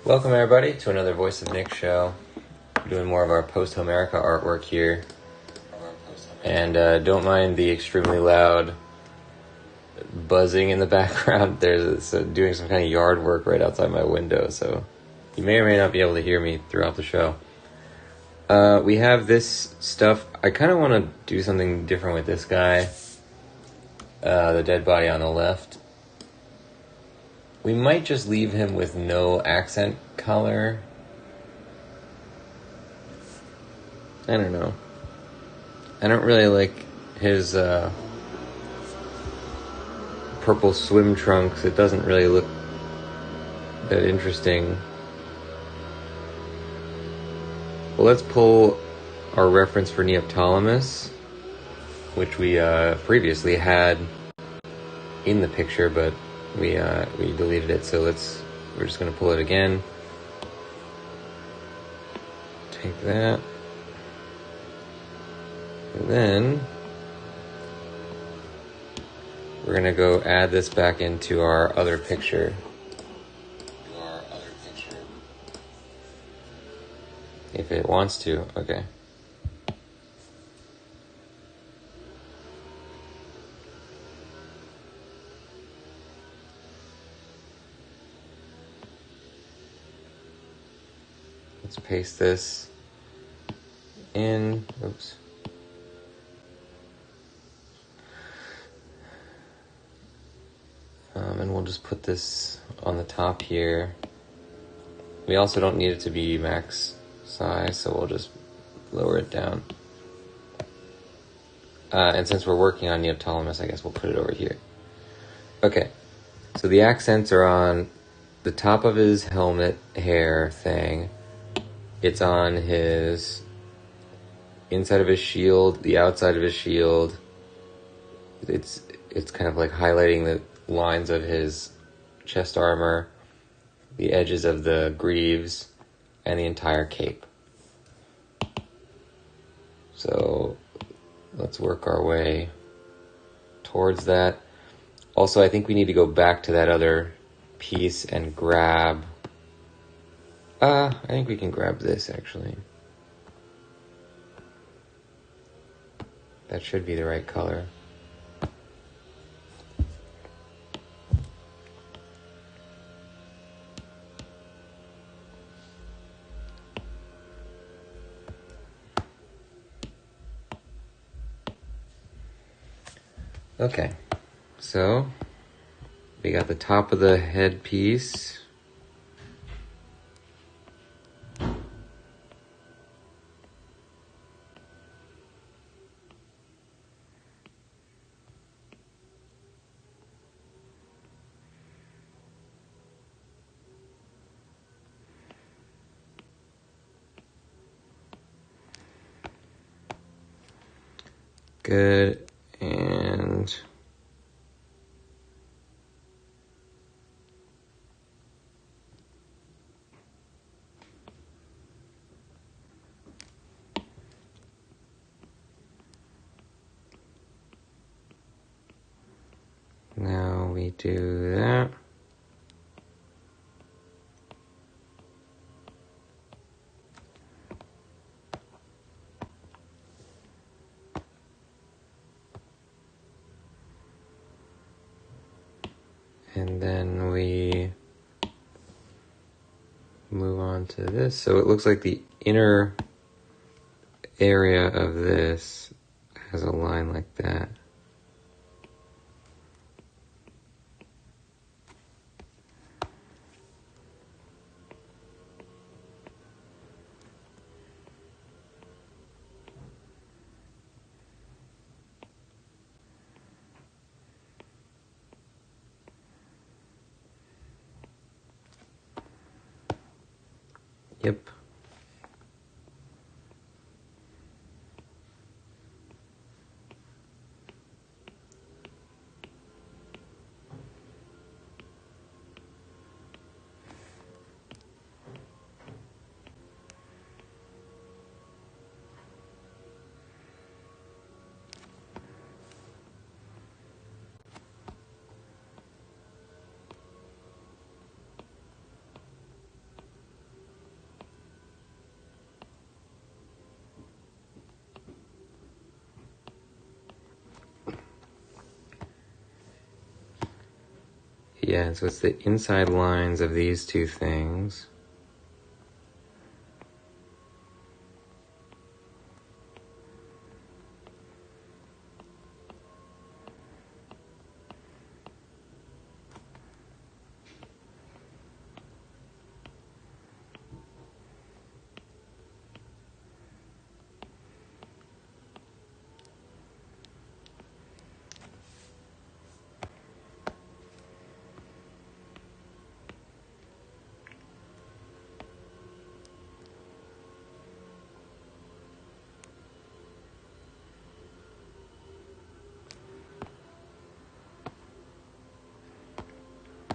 Welcome everybody to another Voice of Nick show. Doing more of our Posthomerica artwork here. And don't mind the extremely loud buzzing in the background. There's doing some kind of yard work right outside my window, so you may or may not be able to hear me throughout the show. We have this stuff. I kind of want to do something different with this guy. The dead body on the left. We might just leave him with no accent color. I don't know. I don't really like his purple swim trunks. It doesn't really look that interesting. Well, let's pull our reference for Neoptolemus, which we previously had in the picture, but we deleted it, so we're just going to pull it again. Take that. And then we're going to go add this back into our other picture. If it wants to, okay. Let's paste this in. Oops. And we'll just put this on the top here. We also don't need it to be max size, so we'll just lower it down. And since we're working on Neoptolemus, I guess we'll put it over here. Okay, so the accents are on the top of his helmet hair thing. It's on his inside of his shield, the outside of his shield. It's kind of like highlighting the lines of his chest armor, the edges of the greaves, and the entire cape. So let's work our way towards that. Also, I think we need to go back to that other piece and grab... I think we can grab this, actually. That should be the right color. Okay, so we got the top of the headpiece. Good, and now we do that. And then we move on to this. So it looks like the inner area of this has a line like that. Yep. Yeah, so it's the inside lines of these two things.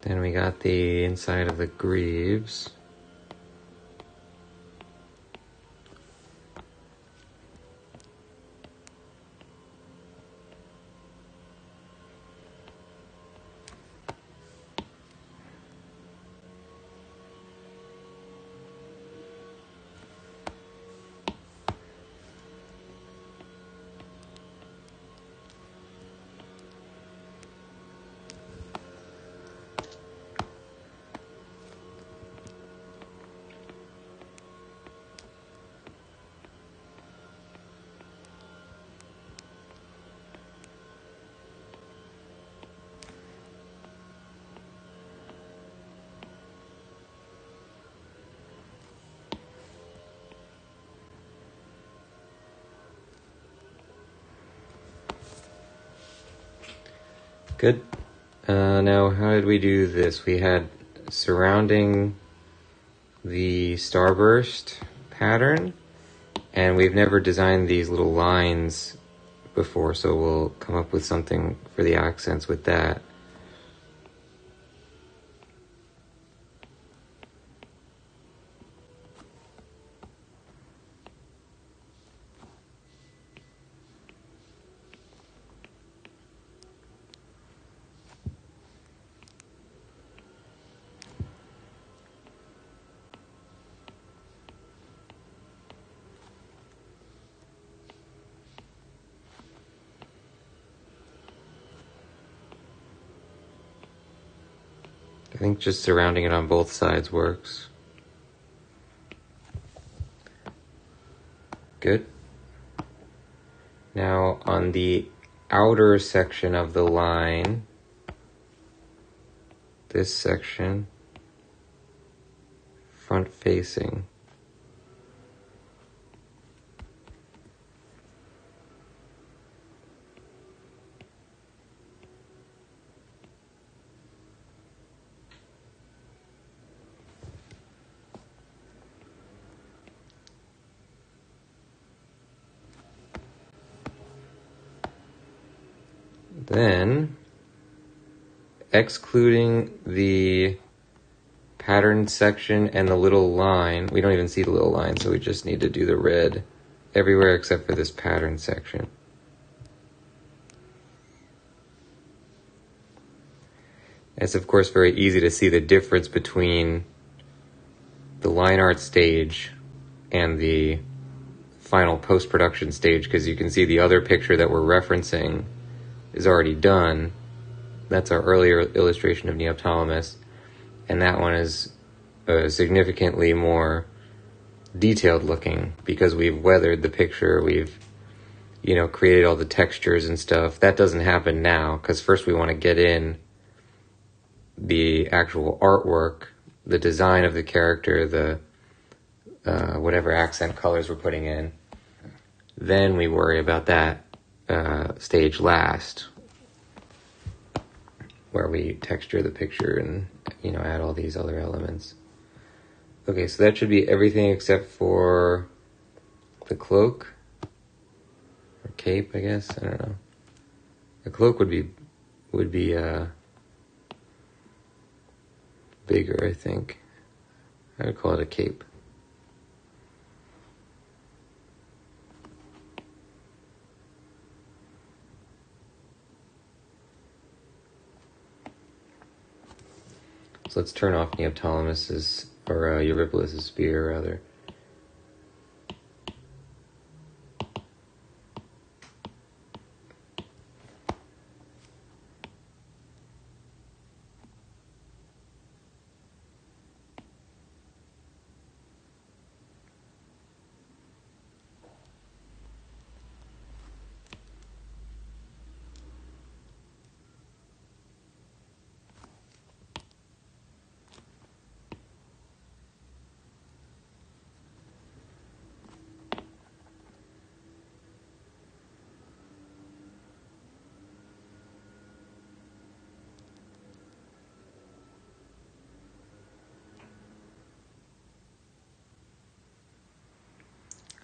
Then we got the inside of the greaves. Good. Now, how did we do this? We had surrounding the starburst pattern, and we've never designed these little lines before, so we'll come up with something for the accents with that. I think just surrounding it on both sides works. Good. Now on the outer section of the line, this section, front facing. Then, excluding the pattern section and the little line, we don't even see the little line, so we just need to do the red everywhere except for this pattern section. It's of course very easy to see the difference between the line art stage and the final post-production stage, because you can see the other picture that we're referencing is already done. That's our earlier illustration of Neoptolemus, and that one is significantly more detailed looking because we've weathered the picture, we've created all the textures and stuff. That doesn't happen now because first we want to get in the actual artwork, the design of the character, the whatever accent colors we're putting in. Then we worry about that stage last, where we texture the picture and add all these other elements. Okay, so that should be everything except for the cloak or cape, I guess. I don't know. The cloak would be bigger, I think. I would call it a cape. So let's turn off Neoptolemus's, or Eurypylus' spear, rather.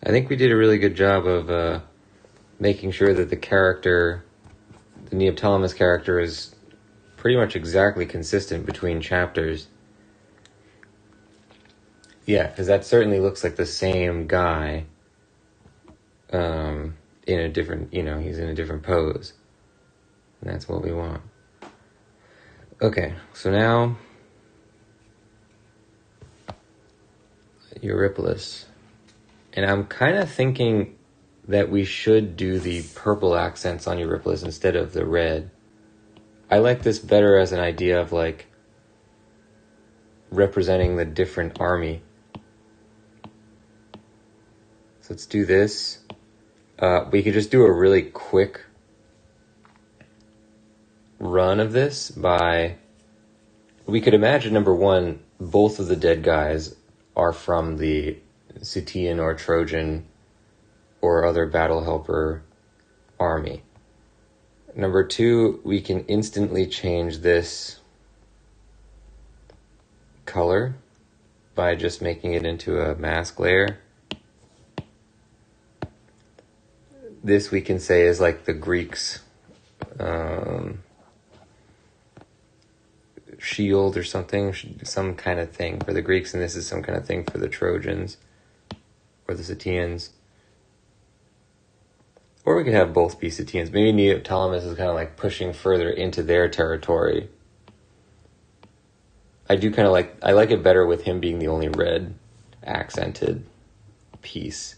I think we did a really good job of making sure that the Neoptolemus character is pretty much exactly consistent between chapters. Yeah, because that certainly looks like the same guy in a different, he's in a different pose. And that's what we want. Okay, so now Eurypylus. And I'm kind of thinking that we should do the purple accents on Eurypylus instead of the red. I like this better as an idea of like representing the different army. So let's do this. We could just do a really quick run of this we could imagine, number one, both of the dead guys are from the Cetian or Trojan or other battle helper army. Number two, we can instantly change this color by just making it into a mask layer. This we can say is like the Greeks' shield or something, some kind of thing for the Greeks, and this is some kind of thing for the Trojans or the Cetians. Or we could have both be Cetians. Maybe Neoptolemus is kind of like pushing further into their territory. I like it better with him being the only red accented piece.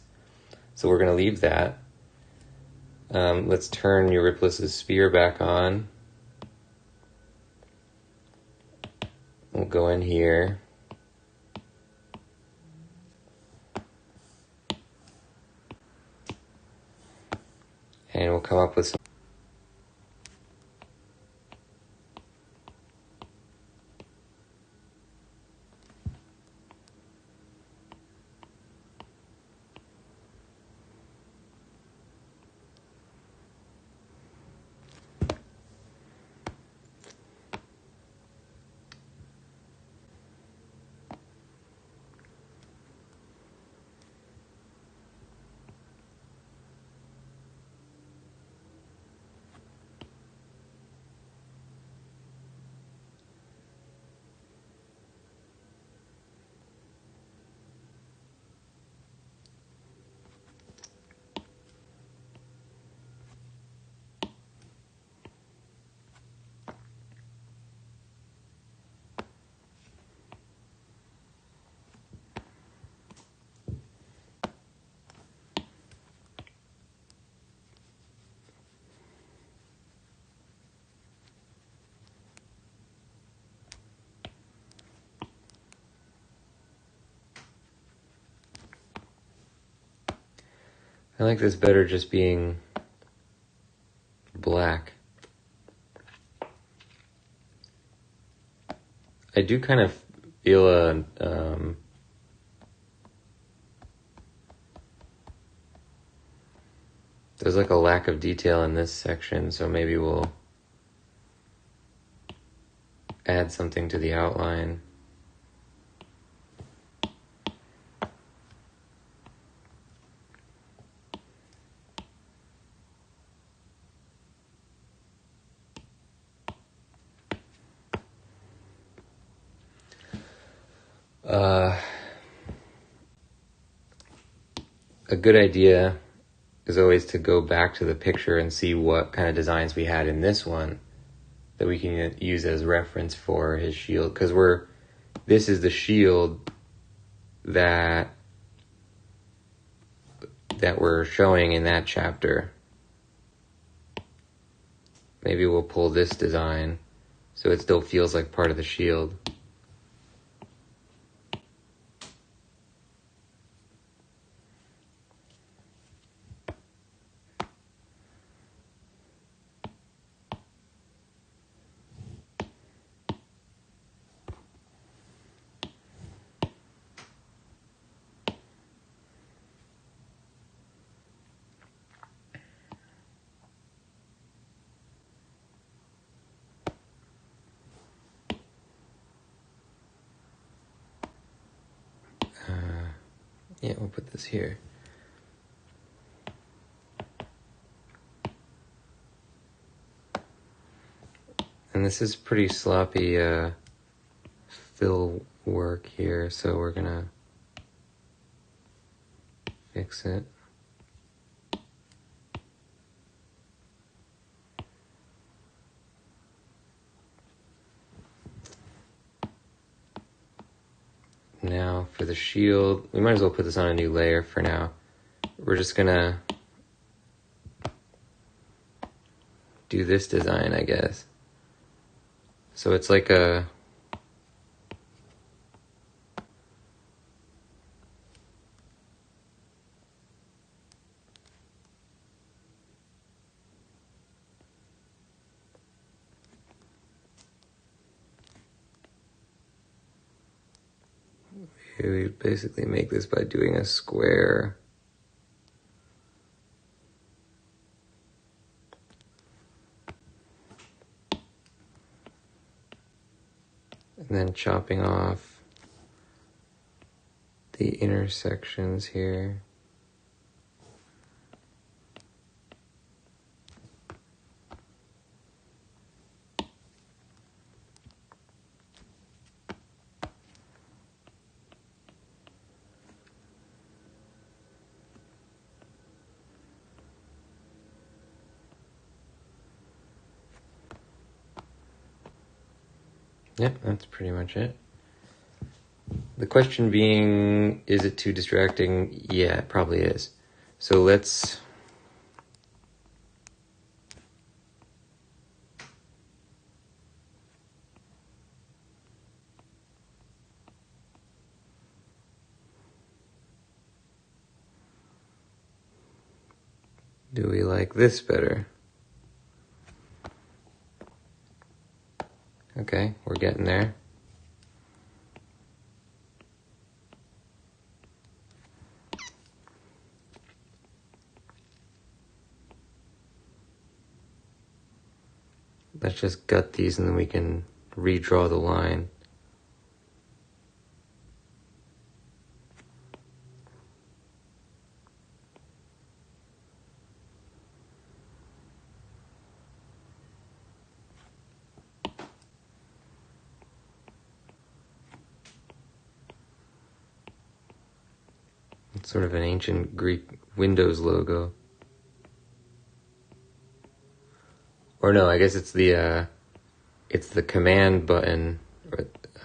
So we're going to leave that. Let's turn Eurypylus' spear back on. We'll go in here. And we'll come up with some. I like this better just being black. I do kind of feel there's like a lack of detail in this section, so maybe we'll add something to the outline. A good idea is always to go back to the picture and see what kind of designs we had in this one that we can use as reference for his shield, because this is the shield that we're showing in that chapter. Maybe we'll pull this design so it still feels like part of the shield. Yeah, we'll put this here. this is pretty sloppy fill work here, so we're gonna fix it. Now for the shield, we might as well put this on a new layer for now. We're just gonna do this design, I guess. So it's like a we basically make this by doing a square. And then chopping off the intersections here. Yep, that's pretty much it. The question being, is it too distracting? Yeah, it probably is. So let's do we like this better? Okay, we're getting there. Let's just gut these and then we can redraw the line. It's sort of an ancient Greek Windows logo. Or no, I guess it's the command button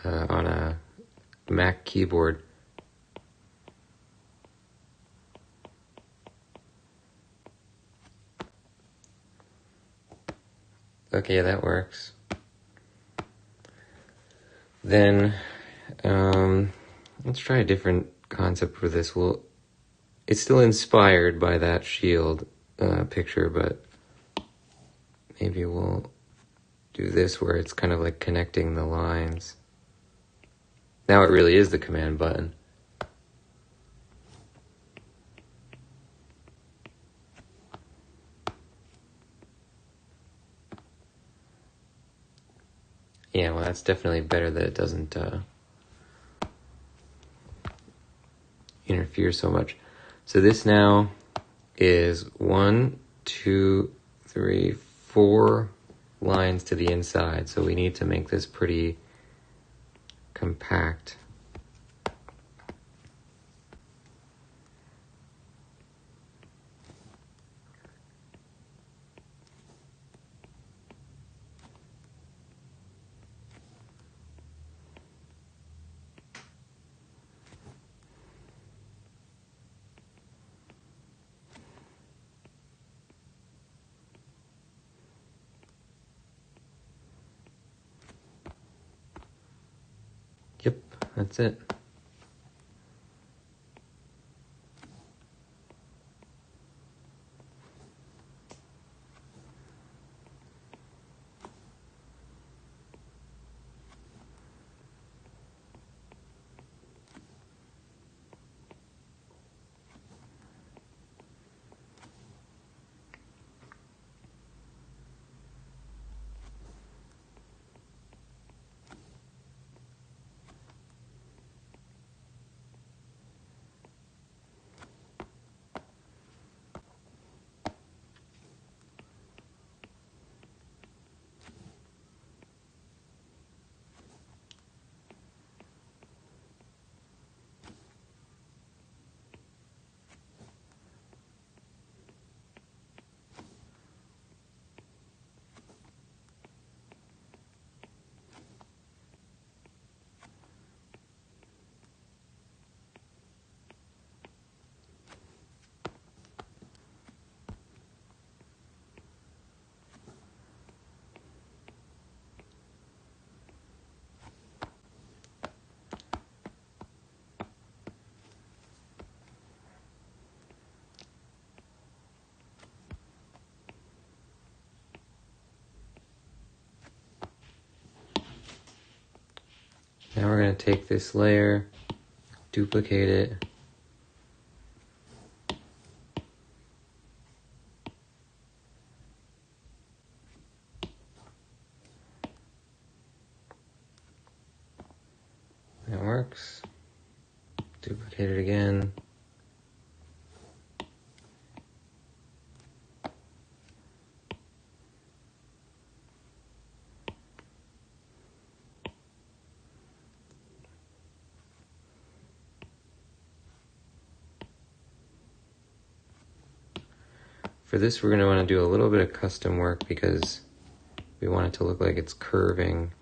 on a Mac keyboard. Okay, yeah, that works. Then let's try a different concept for this. Well, it's still inspired by that shield picture, but maybe we'll do this where it's kind of like connecting the lines. Now it really is the command button. Yeah, well, that's definitely better that it doesn't interfere so much. So this now is 1, 2, 3, 4 lines to the inside. So we need to make this pretty compact. Yep, that's it. gonna take this layer, duplicate it. That works. Duplicate it again. For this, we're going to want to do a little bit of custom work because we want it to look like it's curving.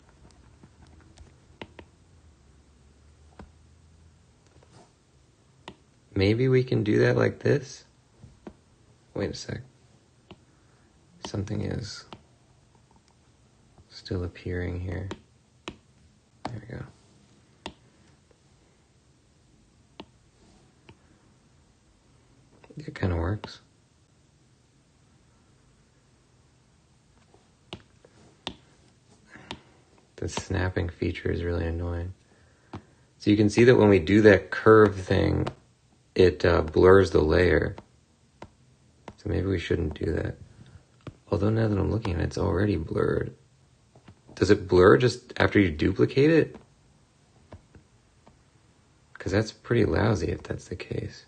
Maybe we can do that like this. Wait a sec. Something is still appearing here. There we go. It kind of works. The snapping feature is really annoying. So you can see that when we do that curve thing, it blurs the layer. So maybe we shouldn't do that. Although now that I'm looking at it, it's already blurred. Does it blur just after you duplicate it? Because that's pretty lousy if that's the case.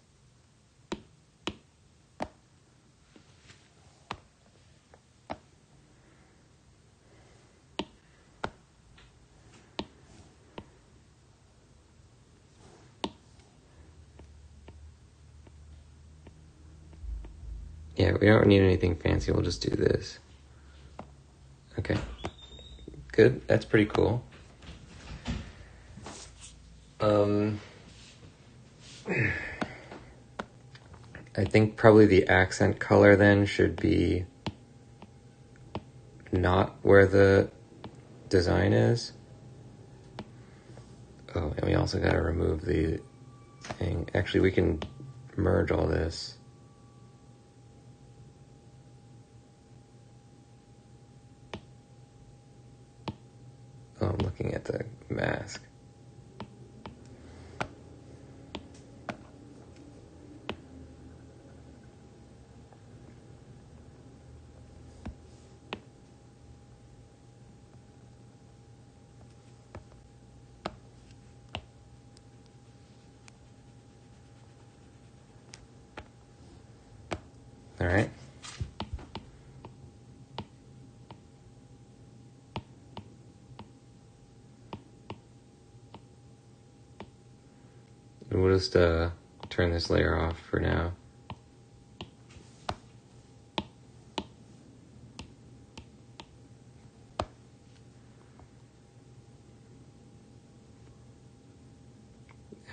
Yeah, we don't need anything fancy. We'll just do this. Okay. Good. That's pretty cool. I think probably the accent color then should be not where the design is. Oh, and we also got to remove the thing. Actually, we can merge all this. Oh, I'm looking at the mask. All right. We'll just turn this layer off for now.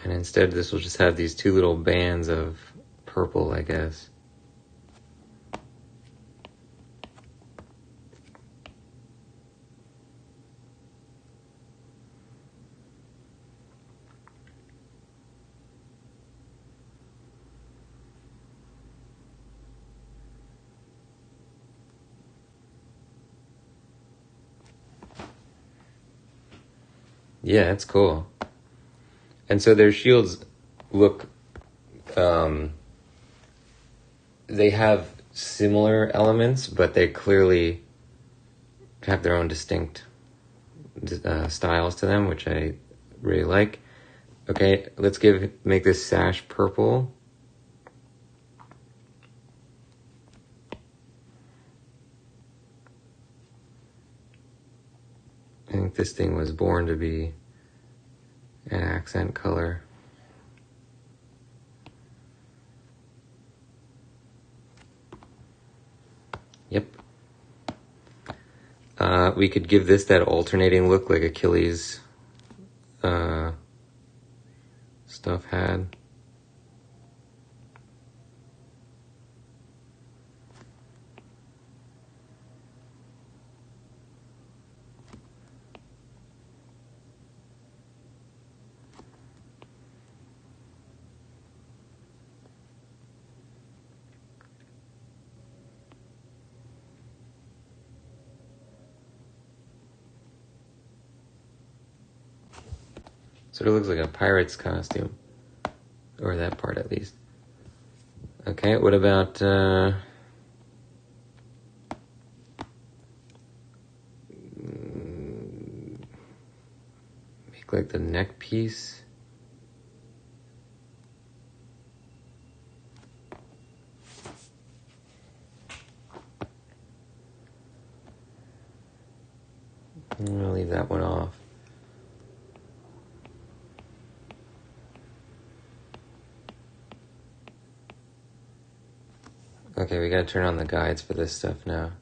And instead this will just have these two little bands of purple, I guess. Yeah, it's cool. And so their shields look, they have similar elements, but they clearly have their own distinct styles to them, which I really like. Okay, let's make this sash purple. I think this thing was born to be an accent color. Yep. We could give this that alternating look like Achilles stuff had. Sort of looks like a pirate's costume. Or that part, at least. Okay, what about, make like the neck piece. I'm gonna leave that one off. Okay, we gotta turn on the guides for this stuff now.